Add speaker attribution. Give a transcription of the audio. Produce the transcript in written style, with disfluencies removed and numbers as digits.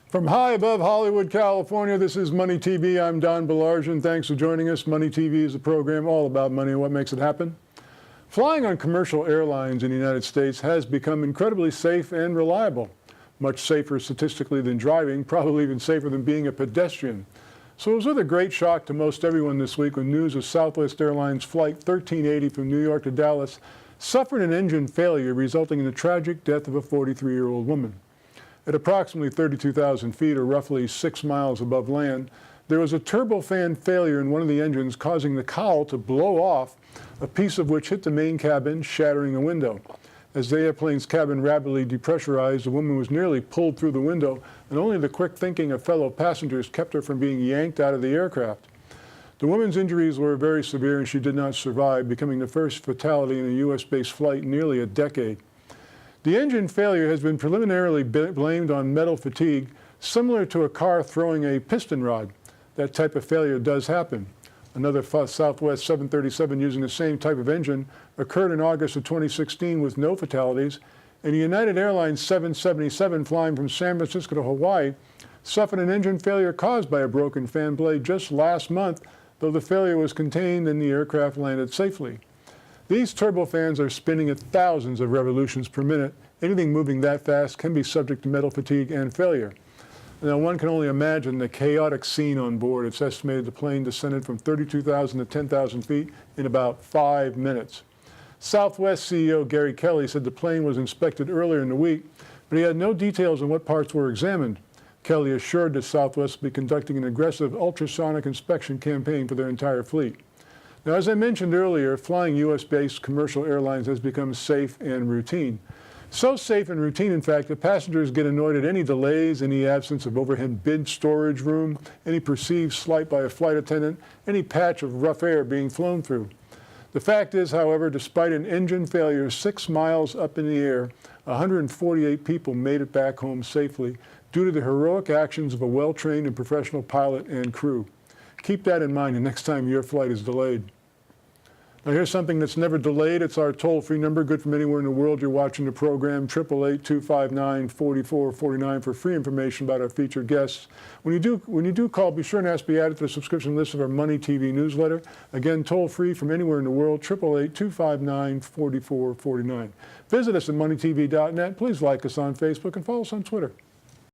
Speaker 1: From high above Hollywood, California, this is Money TV. I'm Don Baillargeon. Thanks for joining us. Money TV is a program all about money and what makes it happen. Flying on commercial airlines in the United States has become incredibly safe and reliable. Much safer statistically than driving, probably even safer than being a pedestrian. So it was with a great shock to most everyone this week when news of Southwest Airlines Flight 1380 from New York to Dallas suffered an engine failure resulting in the tragic death of a 43-year-old woman. At approximately 32,000 feet, or roughly 6 miles above land, there was a turbofan failure in one of the engines, causing the cowl to blow off, a piece of which hit the main cabin, shattering a window. As the airplane's cabin rapidly depressurized, the woman was nearly pulled through the window, and only the quick thinking of fellow passengers kept her from being yanked out of the aircraft. The woman's injuries were very severe, and she did not survive, becoming the first fatality in a U.S.-based flight in nearly a decade. The engine failure has been preliminarily blamed on metal fatigue, similar to a car throwing a piston rod. That type of failure does happen. Another Southwest 737 using the same type of engine occurred in August of 2016 with no fatalities, and the United Airlines 777 flying from San Francisco to Hawaii suffered an engine failure caused by a broken fan blade just last month, though the failure was contained and the aircraft landed safely. These turbofans are spinning at thousands of revolutions per minute. Anything moving that fast can be subject to metal fatigue and failure. Now, one can only imagine the chaotic scene on board. It's estimated the plane descended from 32,000 to 10,000 feet in about 5 minutes. Southwest CEO Gary Kelly said the plane was inspected earlier in the week, but he had no details on what parts were examined. Kelly assured that Southwest will be conducting an aggressive ultrasonic inspection campaign for their entire fleet. Now, as I mentioned earlier, flying U.S.-based commercial airlines has become safe and routine. So safe and routine, in fact, that passengers get annoyed at any delays, any absence of overhead bin storage room, any perceived slight by a flight attendant, any patch of rough air being flown through. The fact is, however, despite an engine failure 6 miles up in the air, 148 people made it back home safely due to the heroic actions of a well-trained and professional pilot and crew. Keep that in mind the next time your flight is delayed. Now, here's something that's never delayed. It's our toll-free number, good from anywhere in the world you're watching the program, 888-259-4449 for free information about our featured guests. When you do call, be sure and ask to be added to the subscription list of our Money TV newsletter. Again, toll-free from anywhere in the world, 888-259-4449. Visit us at MoneyTV.net. Please like us on Facebook and follow us on Twitter.